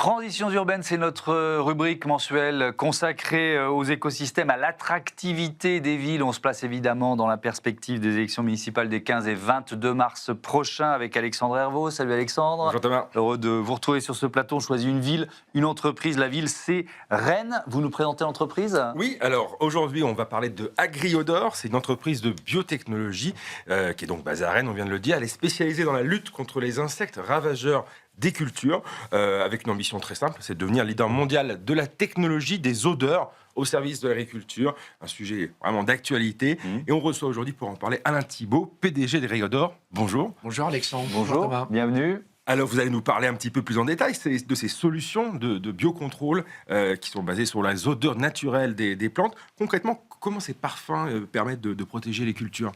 Transitions urbaines, c'est notre rubrique mensuelle consacrée aux écosystèmes, à l'attractivité des villes. On se place évidemment dans la perspective des élections municipales des 15 et 22 mars prochains avec Alexandre Hervaux. Salut Alexandre. Bonjour Thomas. Heureux de vous retrouver sur ce plateau. On choisit une ville, une entreprise. La ville, c'est Rennes. Vous nous présentez l'entreprise ? Oui, alors aujourd'hui, on va parler de Agriodor. C'est une entreprise de biotechnologie qui est donc basée à Rennes, on vient de le dire. Elle est spécialisée dans la lutte contre les insectes ravageurs des cultures, avec une ambition très simple, c'est de devenir leader mondial de la technologie des odeurs au service de l'agriculture, un sujet vraiment d'actualité. Et on reçoit aujourd'hui pour en parler Alain Thibault, PDG d'Agriodor. Bonjour. Bonjour Alexandre. Bonjour, Thomas. bienvenue. Alors vous allez nous parler un petit peu plus en détail de ces solutions de biocontrôle qui sont basées sur les odeurs naturelles des plantes. Concrètement, comment ces parfums permettent de protéger les cultures ?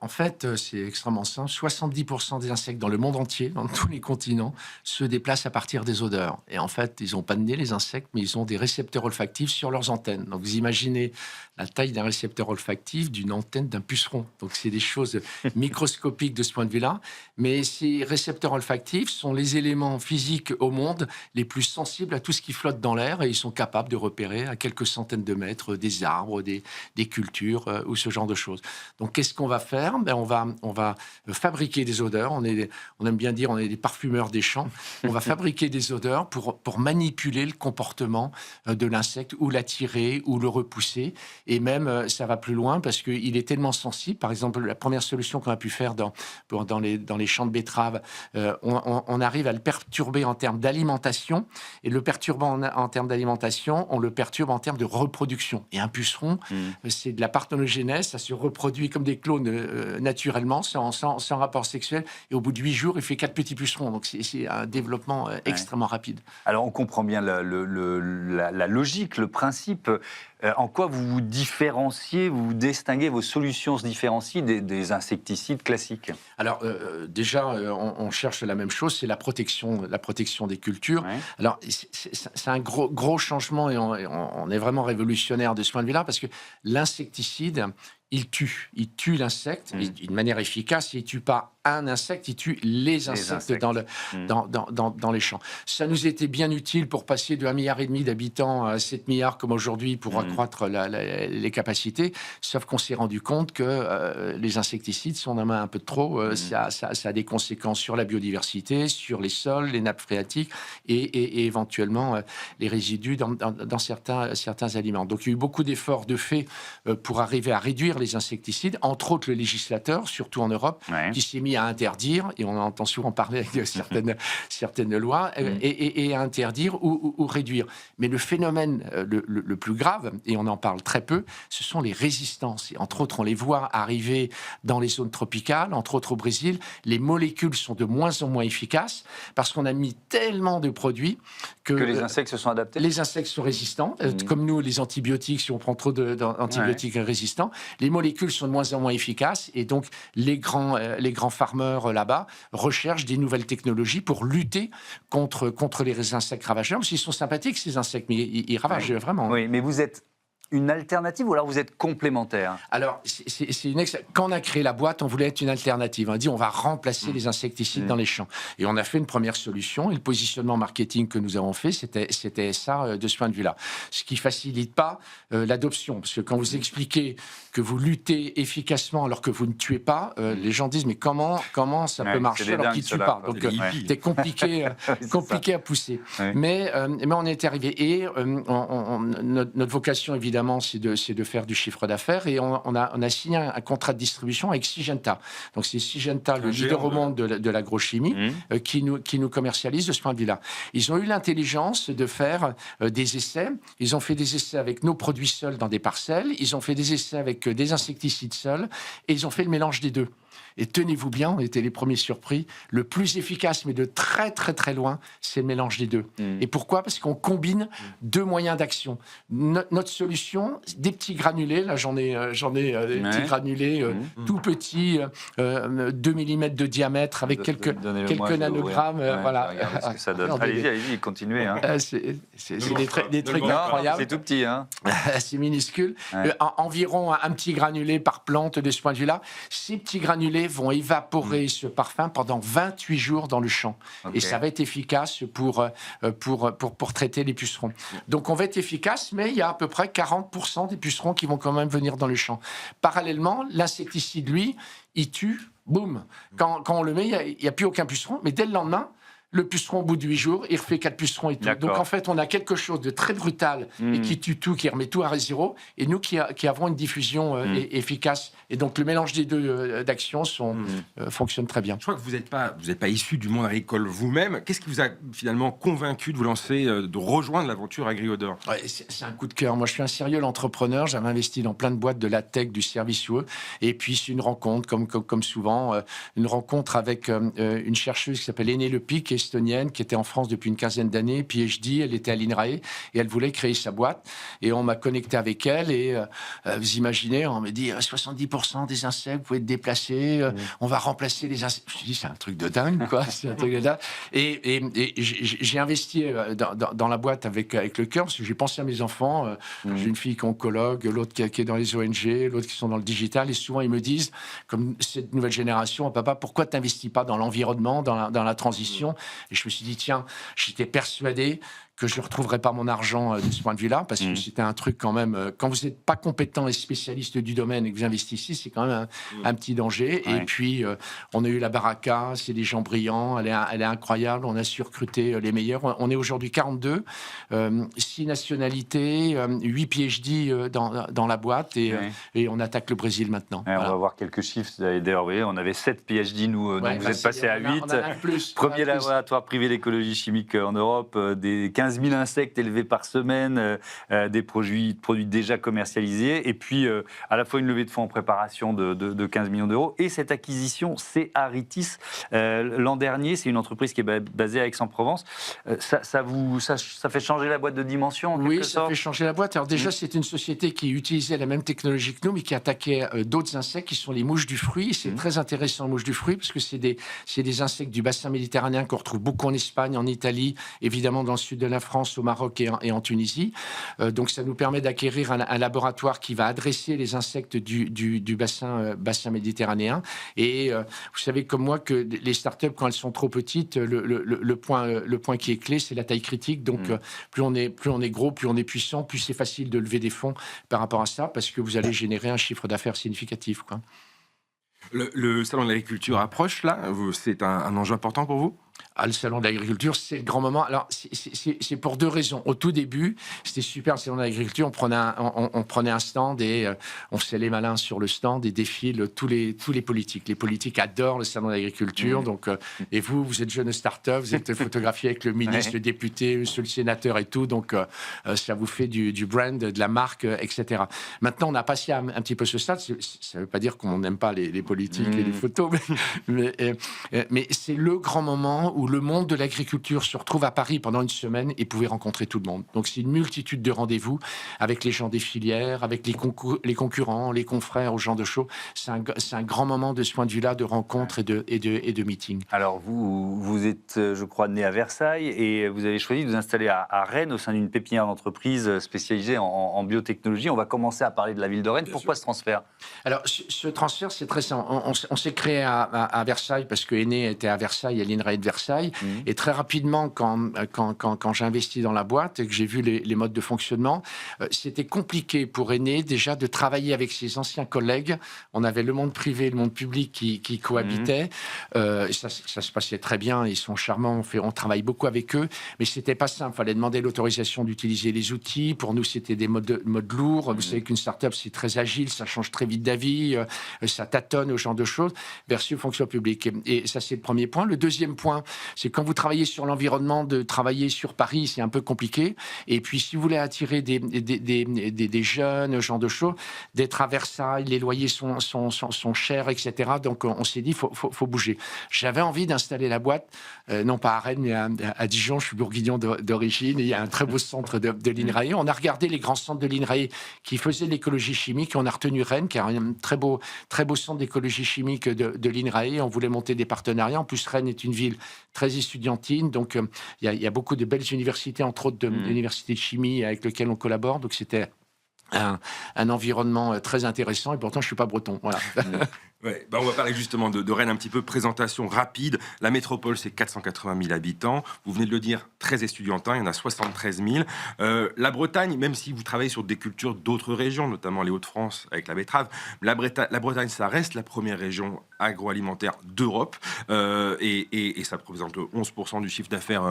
En fait, c'est extrêmement simple. 70% des insectes dans le monde entier, dans tous les continents, se déplacent à partir des odeurs. Et en fait, ils n'ont pas de nez, les insectes, mais ils ont des récepteurs olfactifs sur leurs antennes. Donc, vous imaginez la taille d'un récepteur olfactif d'une antenne d'un puceron. Donc, c'est des choses microscopiques de ce point de vue-là. Mais ces récepteurs olfactifs sont les éléments physiques au monde les plus sensibles à tout ce qui flotte dans l'air. Et ils sont capables de repérer à quelques centaines de mètres des arbres, des cultures ou ce genre de choses. Donc, qu'est-ce qu'on va faire? On va fabriquer des odeurs. On aime bien dire on est des parfumeurs des champs. On va fabriquer des odeurs pour manipuler le comportement de l'insecte, ou l'attirer, ou le repousser. Et même, ça va plus loin parce qu'il est tellement sensible. Par exemple, la première solution qu'on a pu faire dans les champs de betteraves, on arrive à le perturber en termes d'alimentation. Et le perturbant en termes d'alimentation, on le perturbe en termes de reproduction. Et un puceron, c'est de la parthénogénèse. Ça se reproduit comme des clones naturellement, sans rapport sexuel, et au bout de 8 jours, il fait 4 petits pucerons. Donc c'est un développement extrêmement rapide. Alors on comprend bien la logique, le principe. En quoi vous vous différenciez, vous vous distinguez, vos solutions se différencient des insecticides classiques? Alors déjà, on cherche la même chose, c'est la protection des cultures. Ouais. Alors c'est un gros changement, et on est vraiment révolutionnaire de ce point de vue-là, parce que l'insecticide, il tue l'insecte et de manière efficace. Il ne tue pas un insecte, il tue les insectes. Dans les champs. Ça nous était bien utile pour passer de 1,5 milliard d'habitants à 7 milliards comme aujourd'hui, pour accroître les capacités. Sauf qu'on s'est rendu compte que les insecticides, si on en met un peu de trop, ça a des conséquences sur la biodiversité, sur les sols, les nappes phréatiques et éventuellement les résidus dans certains aliments. Donc il y a eu beaucoup d'efforts de fait pour arriver à réduire les insecticides, entre autres le législateur, surtout en Europe, qui s'est mis à interdire, et on entend souvent parler de certaines lois, et à interdire ou réduire. Mais le phénomène le plus grave, et on en parle très peu, ce sont les résistances. Et entre autres, on les voit arriver dans les zones tropicales, entre autres au Brésil. Les molécules sont de moins en moins efficaces parce qu'on a mis tellement de produits que les insectes se sont adaptés. Les insectes sont résistants, comme nous, les antibiotiques, si on prend trop d'antibiotiques résistants, les molécules sont de moins en moins efficaces, et donc les grands farmers là-bas recherchent des nouvelles technologies pour lutter contre les insectes ravageurs, parce qu'ils sont sympathiques, ces insectes, mais ils ravagent vraiment. Oui, mais vous êtes une alternative ou alors vous êtes complémentaire? Alors, quand on a créé la boîte, on voulait être une alternative. On a dit on va remplacer les insecticides dans les champs. Et on a fait une première solution. Et le positionnement marketing que nous avons fait, c'était ça de ce point de vue-là. Ce qui facilite pas l'adoption. Parce que quand vous expliquez que vous luttez efficacement alors que vous ne tuez pas, les gens disent mais comment ça peut marcher alors qu'ils ne tuent pas? Donc c'est compliqué à pousser. Ouais. Mais on est arrivé. Et notre vocation, évidemment, c'est de faire du chiffre d'affaires, et on a signé un contrat de distribution avec Syngenta. Donc c'est Syngenta, le leader au monde de l'agrochimie, qui nous commercialise de ce point de vue-là. Ils ont eu l'intelligence de faire des essais. Ils ont fait des essais avec nos produits seuls dans des parcelles. Ils ont fait des essais avec des insecticides seuls, et ils ont fait le mélange des deux. Et tenez-vous bien, on était les premiers surpris, le plus efficace, mais de très très très loin, c'est le mélange des deux. Et pourquoi? Parce qu'on combine deux moyens d'action. Notre solution, des petits granulés, là j'en ai des petits granulés tout petits, 2 mm de diamètre, avec quelques nanogrammes. Voilà. Ce que ça donne. Allez-y, continuez. Hein. C'est des trucs incroyables. C'est tout petit. Hein. C'est minuscule. Environ un petit granulé par plante de ce point de vue-là. Ces petits granulés granulés vont évaporer ce parfum pendant 28 jours dans le champ. Ok. Et ça va être efficace pour traiter les pucerons. Donc on va être efficace, mais il y a à peu près 40% des pucerons qui vont quand même venir dans le champ. Parallèlement, l'insecticide, lui, il tue, boum. Quand on le met, il n'y a plus aucun puceron, mais dès le lendemain, le puceron, au bout de 8 jours, il refait 4 pucerons et tout. D'accord. Donc, en fait, on a quelque chose de très brutal et qui tue tout, qui remet tout à zéro. Et nous, qui avons une diffusion efficace. Et donc, le mélange des deux d'actions fonctionne très bien. Je crois que vous n'êtes pas issu du monde agricole vous-même. Qu'est-ce qui vous a finalement convaincu de vous lancer, de rejoindre l'aventure AgriOdor? Ouais, c'est un coup de cœur. Moi, je suis un serial entrepreneur. J'avais investi dans plein de boîtes de la tech, du service UE. Et puis, c'est une rencontre, comme souvent, une rencontre avec une chercheuse qui s'appelle Aînée Lepic, estonienne, qui était en France depuis une quinzaine d'années, PhD, elle était à l'INRAE, et elle voulait créer sa boîte. Et on m'a connecté avec elle, et vous imaginez, on m'a dit 70% des insectes, vous pouvez être déplacés, on va remplacer les insectes. Je me suis dit, c'est un truc de dingue, quoi. C'est un truc de dingue. Et j'ai investi dans la boîte avec le cœur, parce que j'ai pensé à mes enfants. J'ai une fille qui est oncologue, l'autre qui est dans les ONG, l'autre qui sont dans le digital, et souvent ils me disent, comme cette nouvelle génération, papa, pourquoi tu n'investis pas dans l'environnement, dans la transition? Et je me suis dit, tiens, j'étais persuadé que je ne retrouverais pas mon argent de ce point de vue-là, parce que c'était un truc quand même... quand vous n'êtes pas compétent et spécialiste du domaine et que vous investissez, c'est quand même un petit danger. Ouais. Et puis, on a eu la Baraka, c'est des gens brillants, elle est incroyable, on a su recruter les meilleurs. On est aujourd'hui 42, 6 nationalités, 8 PhD dans la boîte, et on attaque le Brésil maintenant. Ouais, voilà. On va voir quelques chiffres. D'ailleurs, oui, on avait 7 PhD, nous, donc vous êtes passé à 8. Premier laboratoire privé d'écologie chimique en Europe, des 15 000 insectes élevés par semaine, des produits déjà commercialisés, et puis à la fois une levée de fonds en préparation de 15 millions d'euros, et cette acquisition, c'est Aritis. L'an dernier, c'est une entreprise qui est basée à Aix-en-Provence. Ça fait changer la boîte de dimension, en quelque sorte. Oui, ça fait changer la boîte. Alors déjà, c'est une société qui utilisait la même technologie que nous, mais qui attaquait d'autres insectes, qui sont les mouches du fruit. C'est très intéressant, les mouches du fruit, parce que c'est des insectes du bassin méditerranéen qu'on retrouve beaucoup en Espagne, en Italie, évidemment dans le sud de la France, au Maroc et en Tunisie. Donc ça nous permet d'acquérir un laboratoire qui va adresser les insectes du bassin méditerranéen. Et vous savez comme moi que les startups, quand elles sont trop petites, le point qui est clé, c'est la taille critique. Donc plus on est gros, plus on est puissant, plus c'est facile de lever des fonds par rapport à ça, parce que vous allez générer un chiffre d'affaires significatif, quoi. Le salon de l'agriculture approche, là. C'est un enjeu important pour vous? Le salon de l'agriculture, c'est le grand moment. Alors, c'est pour 2 raisons. Au tout début, c'était super, le salon de l'agriculture. On prenait un stand et on faisait les malins sur le stand et défilent tous les politiques. Les politiques adorent le salon de l'agriculture. Donc, et vous êtes jeune start-up, vous êtes photographié avec le ministre, le député, le sénateur et tout. Donc, ça vous fait du brand, de la marque, etc. Maintenant, on a passé un petit peu ce stade. Ça ne veut pas dire qu'on n'aime pas les politiques et les photos, mais c'est le grand moment où le monde de l'agriculture se retrouve à Paris pendant une semaine et pouvait rencontrer tout le monde. Donc c'est une multitude de rendez-vous avec les gens des filières, avec les concurrents, les confrères, aux gens de show. C'est un grand moment de ce point de vue-là, de rencontres et de meetings. Alors vous êtes, je crois, né à Versailles et vous avez choisi de vous installer à Rennes au sein d'une pépinière d'entreprise spécialisée en biotechnologie. On va commencer à parler de la ville de Rennes. Pourquoi ce transfert? Alors ce transfert, c'est très simple. On s'est créé à Versailles parce que Aîné était à Versailles, à l'INRAE de Versailles. Et très rapidement, quand j'ai investi dans la boîte et que j'ai vu les modes de fonctionnement, c'était compliqué pour Aîné déjà de travailler avec ses anciens collègues. On avait le monde privé et le monde public qui cohabitaient. Ça se passait très bien, ils sont charmants, on travaille beaucoup avec eux, mais c'était pas simple. Il fallait demander l'autorisation d'utiliser les outils. Pour nous, c'était des modes lourds. Vous savez qu'une start-up, c'est très agile, ça change très vite d'avis, ça tâtonne au genre de choses, versus fonction publique. Et ça, c'est le premier point. Le deuxième point, c'est quand vous travaillez sur l'environnement, de travailler sur Paris, c'est un peu compliqué. Et puis, si vous voulez attirer des jeunes, ce genre de choses, d'être à Versailles, les loyers sont chers, etc. Donc, on s'est dit, faut bouger. J'avais envie d'installer la boîte, non pas à Rennes, mais à Dijon. Je suis bourguignon d'origine. Et il y a un très beau centre de l'INRAE. On a regardé les grands centres de l'INRAE qui faisaient de l'écologie chimique. Et on a retenu Rennes, qui a un très beau centre d'écologie chimique de l'INRAE. On voulait monter des partenariats. En plus, Rennes est une ville très étudiantine, donc il y a beaucoup de belles universités, entre autres l'université de chimie avec lesquelles on collabore, donc c'était un environnement très intéressant, et pourtant je ne suis pas breton. Voilà. Ouais, on va parler justement de Rennes un petit peu. Présentation rapide. La métropole, c'est 480 000 habitants. Vous venez de le dire, très estudiantin, il y en a 73 000. La Bretagne, même si vous travaillez sur des cultures d'autres régions, notamment les Hauts-de-France avec la betterave, la Bretagne, ça reste la première région agroalimentaire d'Europe et ça représente 11% du chiffre d'affaires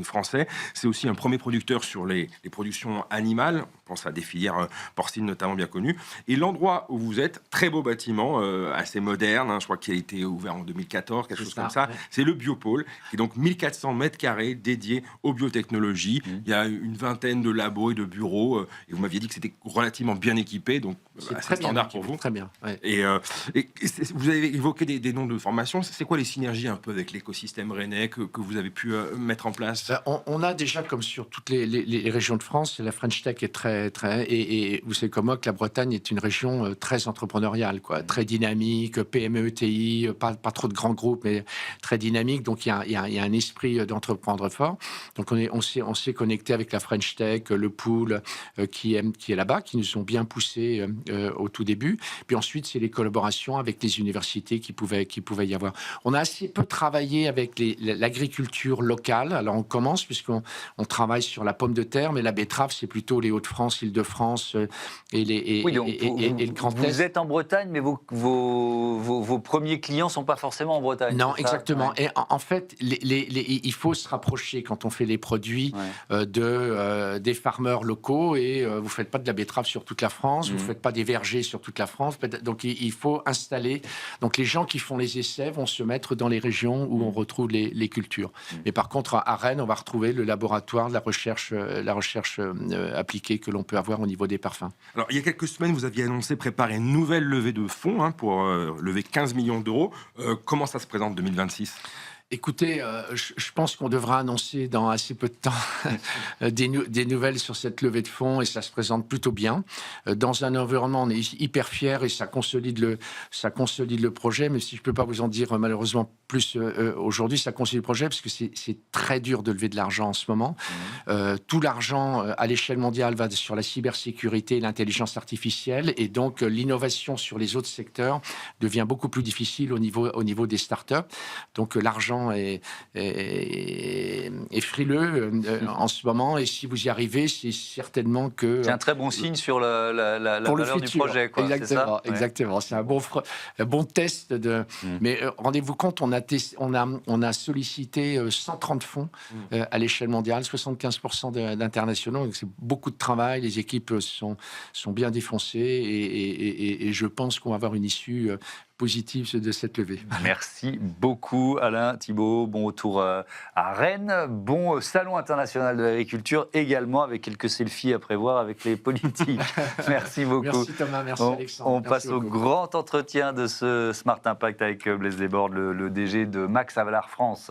français. C'est aussi un premier producteur sur les productions animales. On pense à des filières porcines notamment bien connues. Et l'endroit où vous êtes, très beau bâtiment, assez moderne, je crois qu'il a été ouvert en 2014, quelque chose comme ça. Ouais. C'est le Biopôle, qui est donc 1400 mètres carrés dédiés aux biotechnologies. Il y a une vingtaine de labos et de bureaux. Et vous m'aviez dit que c'était relativement bien équipé, donc c'est assez standard bien, pour vous. Très bien. Ouais. Et vous avez évoqué des noms de formation. C'est quoi les synergies un peu avec l'écosystème rennais que vous avez pu mettre en place? On a déjà, comme sur toutes les régions de France, la French Tech est très... Et vous savez comme moi que la Bretagne est une région très entrepreneuriale, quoi, très dynamique, PME, TI, pas trop de grands groupes, mais très dynamique. Donc il y a un esprit d'entreprendre fort. Donc on s'est connecté avec la French Tech, le pool qui est là-bas, qui nous ont bien poussé au tout début. Puis ensuite, c'est les collaborations avec les universités qui pouvaient y avoir. On a assez peu travaillé avec l'agriculture locale. Alors on commence puisqu'on travaille sur la pomme de terre, mais la betterave, c'est plutôt les Hauts-de-France, Île-de-France et le Grand Est. Vous êtes en Bretagne, mais vos premiers clients sont pas forcément en Bretagne. Non, exactement. Ouais. Et en fait, il faut se rapprocher quand on fait les produits des farmers locaux et vous faites pas de la betterave sur toute la France, vous faites pas des vergers sur toute la France. Donc il faut installer. Donc les gens qui font les essais vont se mettre dans les régions où on retrouve les cultures. Mais par contre, à Rennes, on va retrouver le laboratoire de la recherche appliquée que l'on peut avoir au niveau des parfums. Alors, il y a quelques semaines, vous aviez annoncé préparer une nouvelle levée de fonds pour lever 15 millions d'euros. Comment ça se présente 2026 ? Écoutez, je pense qu'on devra annoncer dans assez peu de temps des nouvelles sur cette levée de fonds et ça se présente plutôt bien. Dans un environnement, on est hyper fiers et ça consolide le projet, mais si je ne peux pas vous en dire malheureusement plus aujourd'hui, ça consolide le projet parce que c'est très dur de lever de l'argent en ce moment. Tout l'argent à l'échelle mondiale va sur la cybersécurité et l'intelligence artificielle et donc l'innovation sur les autres secteurs devient beaucoup plus difficile au niveau des startups. Donc l'argent est frileux en ce moment et si vous y arrivez, c'est certainement que... C'est un très bon signe sur la valeur du projet. Quoi, exactement, c'est ça exactement. C'est un bon test. Mais rendez-vous compte, on a sollicité 130 fonds à l'échelle mondiale, 75% d'internationaux. Donc c'est beaucoup de travail, les équipes sont bien défoncées et je pense qu'on va avoir une issue positive de cette levée. Merci beaucoup Alain Thibault. Bon retour à Rennes. Bon salon international de l'agriculture également avec quelques selfies à prévoir avec les politiques. Merci beaucoup. Merci Thomas, merci Alexandre. On passe au grand entretien de ce Smart Impact avec Blaise Desbordes, le DG de Max Havelaar France.